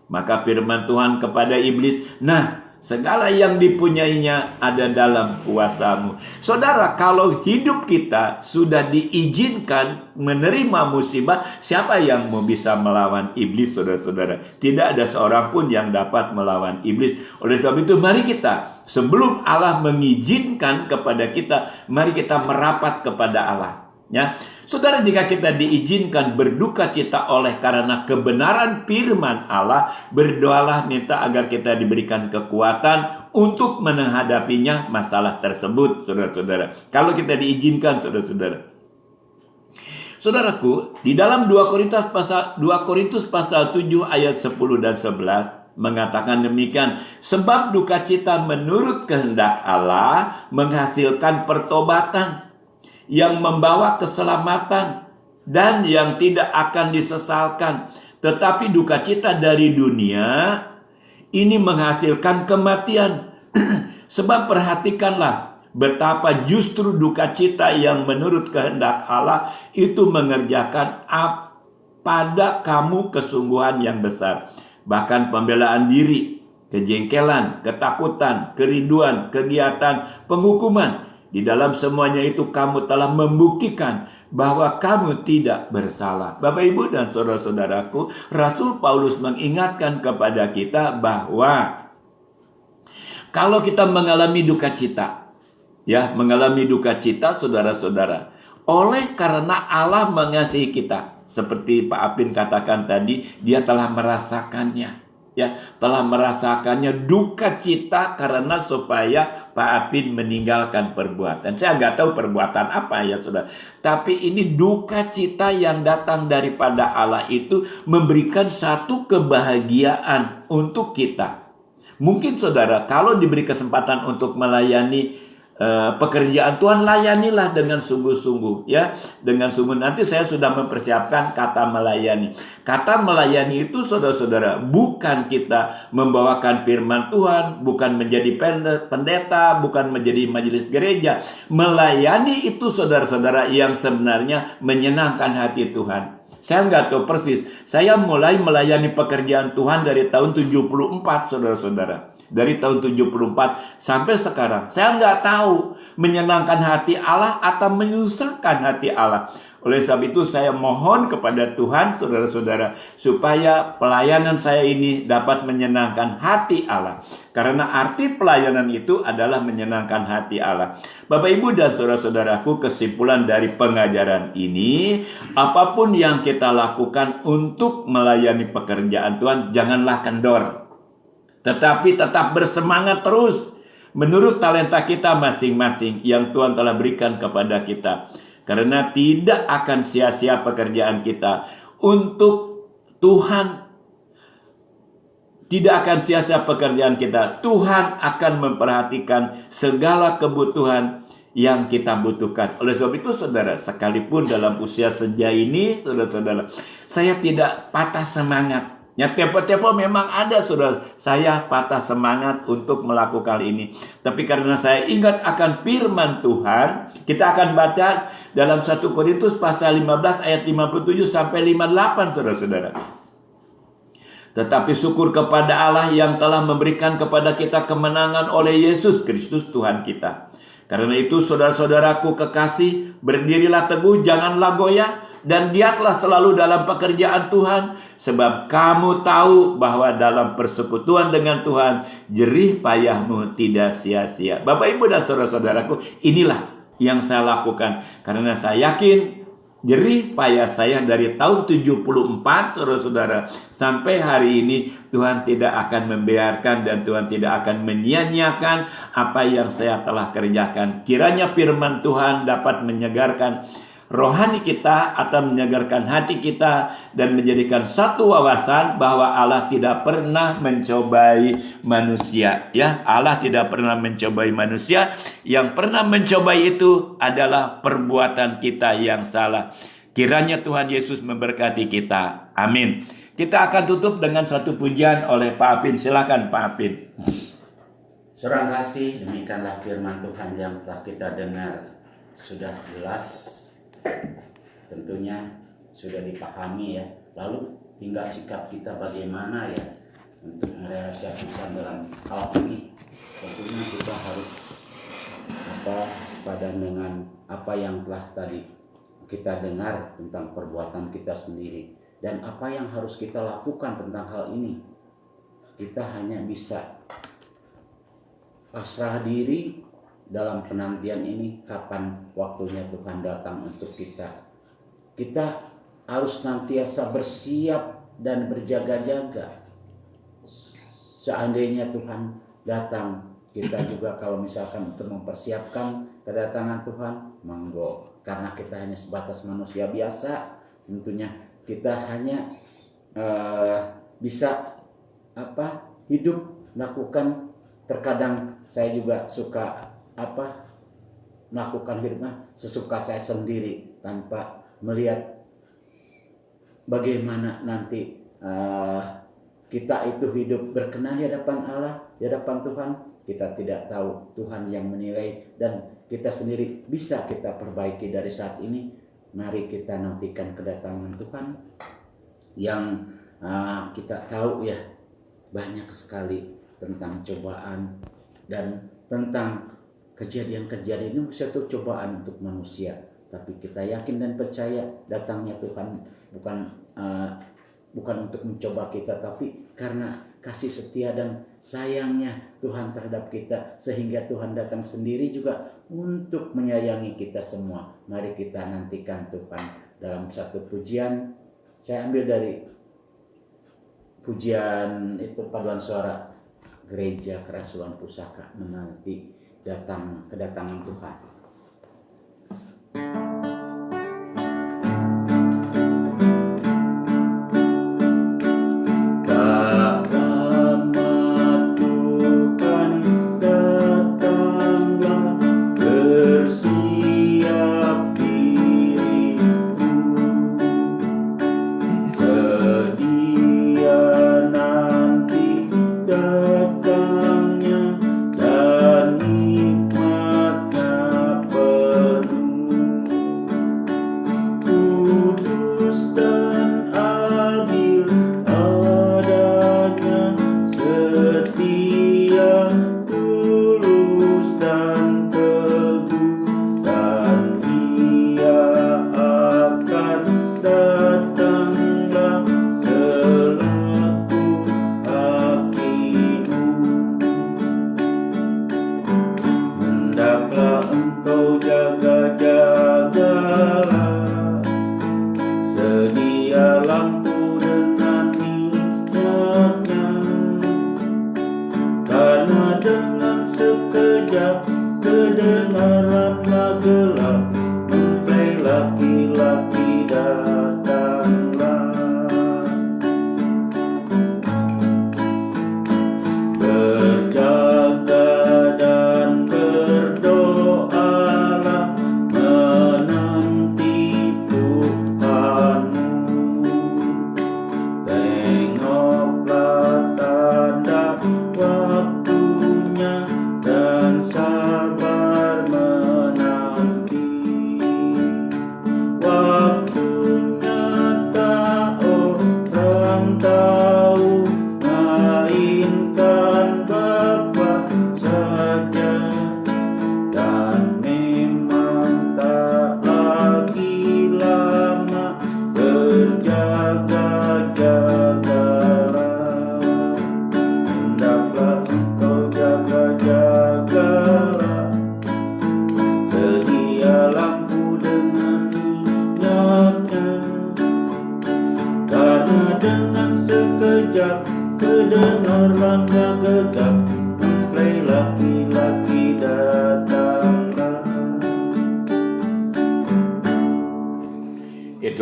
Maka firman Tuhan kepada iblis, nah, segala yang dipunyainya ada dalam kuasamu. Saudara, kalau hidup kita sudah diizinkan menerima musibah, siapa yang mau bisa melawan iblis, saudara-saudara? Tidak ada seorang pun yang dapat melawan iblis. Oleh sebab itu, mari kita, sebelum Allah mengizinkan kepada kita, mari kita merapat kepada Allah. Ya, saudara, jika kita diizinkan berduka cita oleh karena kebenaran firman Allah, berdoalah, minta agar kita diberikan kekuatan untuk menghadapinya masalah tersebut, saudara-saudara. Kalau kita diizinkan, saudara-saudara. Saudaraku, di dalam 2 Korintus pasal 7 ayat 10 dan 11 mengatakan demikian, sebab duka cita menurut kehendak Allah menghasilkan pertobatan yang membawa keselamatan dan yang tidak akan disesalkan. Tetapi duka cita dari dunia ini menghasilkan kematian. Sebab perhatikanlah betapa justru duka cita yang menurut kehendak Allah itu mengerjakan pada kamu kesungguhan yang besar. Bahkan pembelaan diri, kejengkelan, ketakutan, kerinduan, kegiatan, penghukuman. Di dalam semuanya itu kamu telah membuktikan bahwa kamu tidak bersalah. Bapak, Ibu, dan saudara-saudaraku, Rasul Paulus mengingatkan kepada kita bahwa kalau kita mengalami duka cita, ya, mengalami duka cita, saudara-saudara, oleh karena Allah mengasihi kita, seperti Pak Apin katakan tadi, dia telah merasakannya, ya, telah merasakannya duka cita karena supaya Pak Apin meninggalkan perbuatan. Saya nggak tahu perbuatan apa, ya, saudara. Tapi ini duka cita yang datang daripada Allah itu memberikan satu kebahagiaan untuk kita. Mungkin saudara, kalau diberi kesempatan untuk melayani pekerjaan Tuhan, layanilah dengan sungguh-sungguh, ya, dengan sungguh. Nanti saya sudah mempersiapkan kata melayani. Kata melayani itu, saudara-saudara, bukan kita membawakan firman Tuhan, bukan menjadi pendeta, bukan menjadi majelis gereja. Melayani itu, saudara-saudara, yang sebenarnya menyenangkan hati Tuhan. Saya nggak tahu persis. Saya mulai melayani pekerjaan Tuhan dari tahun 74, saudara-saudara. Dari tahun 74 sampai sekarang. Saya nggak tahu menyenangkan hati Allah atau menyusahkan hati Allah. Oleh sebab itu saya mohon kepada Tuhan, saudara-saudara, supaya pelayanan saya ini dapat menyenangkan hati Allah. Karena arti pelayanan itu adalah menyenangkan hati Allah. Bapak, Ibu, dan saudara-saudaraku, kesimpulan dari pengajaran ini, apapun yang kita lakukan untuk melayani pekerjaan Tuhan, janganlah kendor. Tetapi tetap bersemangat terus menurut talenta kita masing-masing yang Tuhan telah berikan kepada kita. Karena tidak akan sia-sia pekerjaan kita untuk Tuhan. Tidak akan sia-sia pekerjaan kita. Tuhan akan memperhatikan segala kebutuhan yang kita butuhkan. Oleh sebab itu, saudara, sekalipun dalam usia senja ini, saudara-saudara, saya tidak patah semangat. Ya, tempo-tempo memang ada, saudara, saya patah semangat untuk melakukan ini. Tapi karena saya ingat akan firman Tuhan, kita akan baca dalam 1 Korintus pasal 15 ayat 57 sampai 58, saudara-saudara. Tetapi syukur kepada Allah yang telah memberikan kepada kita kemenangan oleh Yesus Kristus Tuhan kita. Karena itu, saudara-saudaraku kekasih, berdirilah teguh, janganlah goyah. dan giatlah selalu dalam pekerjaan Tuhan, sebab kamu tahu bahwa dalam persekutuan dengan Tuhan, jerih payahmu tidak sia-sia. Bapak, Ibu, dan saudara-saudaraku, inilah yang saya lakukan. Karena saya yakin jerih payah saya dari tahun 74, saudara-saudara, sampai hari ini Tuhan tidak akan membiarkan dan Tuhan tidak akan menyia-nyiakan apa yang saya telah kerjakan. Kiranya firman Tuhan dapat menyegarkan rohani kita atau menyegarkan hati kita dan menjadikan satu wawasan bahwa Allah tidak pernah mencobai manusia. Ya, Allah tidak pernah mencobai manusia. Yang pernah mencobai itu adalah perbuatan kita yang salah. Kiranya Tuhan Yesus memberkati kita. Amin. Kita akan tutup dengan satu pujian oleh Pak Apin. Silakan Pak Apin. Saudara kasih, demikianlah firman Tuhan yang telah kita dengar. Sudah jelas, tentunya sudah dipahami ya. Lalu tinggal sikap kita bagaimana ya untuk merealisasikan dalam hal ini. Tentunya kita harus padan dengan apa yang telah tadi kita dengar tentang perbuatan kita sendiri dan apa yang harus kita lakukan tentang hal ini. Kita hanya bisa pasrah diri dalam penantian ini, kapan waktunya Tuhan datang untuk kita. Kita harus senantiasa bersiap dan berjaga-jaga. Seandainya Tuhan datang, kita juga kalau misalkan untuk mempersiapkan kedatangan Tuhan, monggo. Karena kita hanya sebatas manusia biasa, tentunya kita hanya bisa hidup, melakukan. Terkadang saya juga suka melakukan firman sesuka saya sendiri tanpa melihat bagaimana nanti kita itu hidup berkenan di hadapan Allah, di hadapan Tuhan. Kita tidak tahu, Tuhan yang menilai dan kita sendiri bisa kita perbaiki dari saat ini. Mari kita nantikan kedatangan Tuhan yang kita tahu ya banyak sekali tentang cobaan dan tentang kejadian-kejadian ini satu cobaan untuk manusia, tapi kita yakin dan percaya datangnya Tuhan bukan untuk mencoba kita, tapi karena kasih setia dan sayangnya Tuhan terhadap kita, sehingga Tuhan datang sendiri juga untuk menyayangi kita semua. Mari kita nantikan Tuhan dalam satu pujian. Saya ambil dari pujian itu paduan suara Gereja Kerasulan Pusaka, menanti kedatangan Tuhan.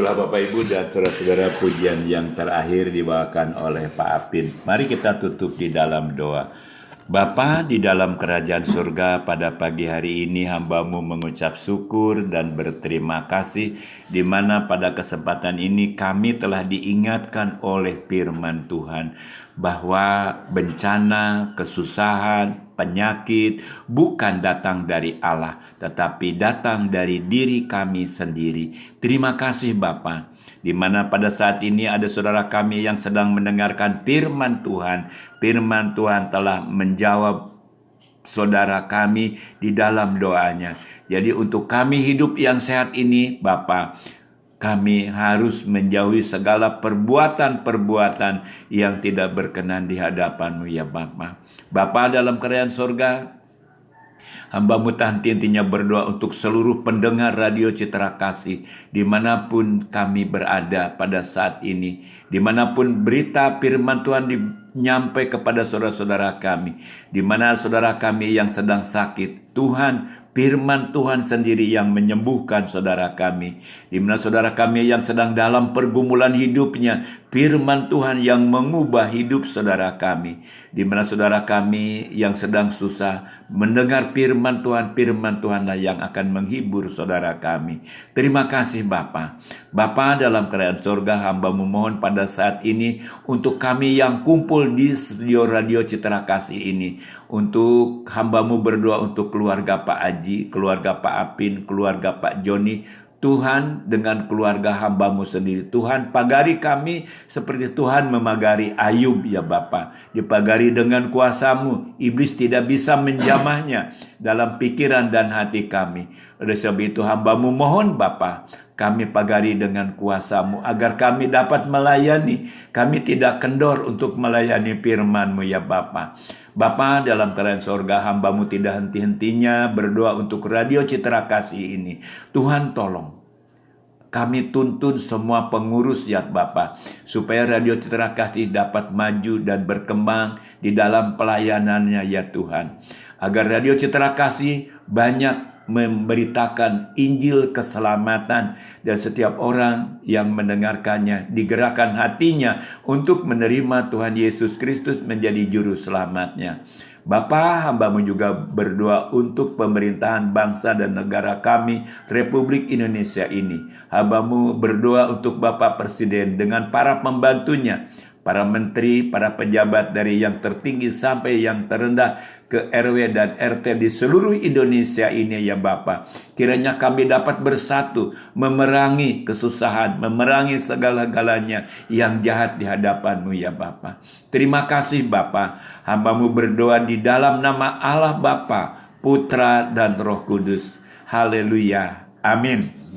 Itulah Bapak Ibu dan saudara-saudara pujian yang terakhir dibawakan oleh Pak Apin. Mari kita tutup di dalam doa. Bapa di dalam kerajaan surga, pada pagi hari ini hamba-Mu mengucap syukur dan berterima kasih di mana pada kesempatan ini kami telah diingatkan oleh firman Tuhan bahwa bencana, kesusahan, penyakit bukan datang dari Allah, tetapi datang dari diri kami sendiri. Terima kasih Bapa, di mana pada saat ini ada saudara kami yang sedang mendengarkan firman Tuhan. Firman Tuhan telah menjawab saudara kami di dalam doanya. Jadi untuk kami hidup yang sehat ini, Bapa, kami harus menjauhi segala perbuatan-perbuatan yang tidak berkenan di hadapan-Mu ya Bapa. Bapa dalam kerajaan surga, hamba-Mu henti-hentinya berdoa untuk seluruh pendengar Radio Citra Kasih dimanapun kami berada pada saat ini, dimanapun berita firman Tuhan nyampe kepada saudara-saudara kami, di mana saudara kami yang sedang sakit, Tuhan, firman Tuhan sendiri yang menyembuhkan saudara kami. Di mana saudara kami yang sedang dalam pergumulan hidupnya, firman Tuhan yang mengubah hidup saudara kami. Di mana saudara kami yang sedang susah mendengar firman Tuhanlah yang akan menghibur saudara kami. Terima kasih Bapa. Bapa dalam kerajaan surga, hamba memohon pada saat ini untuk kami yang kumpul di studio Radio Citra Kasih ini, untuk hamba-Mu berdoa untuk keluarga Pak Aji, keluarga Pak Apin, keluarga Pak Joni. Tuhan, dengan keluarga hamba-Mu sendiri, Tuhan pagari kami seperti Tuhan memagari Ayub ya Bapa. Dipagari dengan kuasa-Mu, iblis tidak bisa menjamahnya dalam pikiran dan hati kami. Oleh sebab itu hamba-Mu mohon Bapa, kami pagari dengan kuasa-Mu agar kami dapat melayani. Kami tidak kendor untuk melayani firman-Mu ya Bapa. Bapa dalam kerajaan sorga, hamba-Mu tidak henti-hentinya berdoa untuk Radio Citra Kasih ini. Tuhan tolong, kami tuntun semua pengurus ya Bapa, supaya Radio Citra Kasih dapat maju dan berkembang di dalam pelayanannya ya Tuhan. Agar Radio Citra Kasih banyak memberitakan Injil keselamatan, dan setiap orang yang mendengarkannya digerakkan hatinya untuk menerima Tuhan Yesus Kristus menjadi juru selamatnya. Bapa, hamba-Mu juga berdoa untuk pemerintahan bangsa dan negara kami, Republik Indonesia ini. Hamba-Mu berdoa untuk Bapak Presiden dengan para pembantunya, para menteri, para pejabat dari yang tertinggi sampai yang terendah, ke RW dan RT di seluruh Indonesia ini ya Bapa. Kiranya kami dapat bersatu memerangi kesusahan, memerangi segala-galanya yang jahat di hadapan-Mu ya Bapa. Terima kasih Bapa. Hamba-Mu berdoa di dalam nama Allah Bapa, Putra dan Roh Kudus. Haleluya. Amin.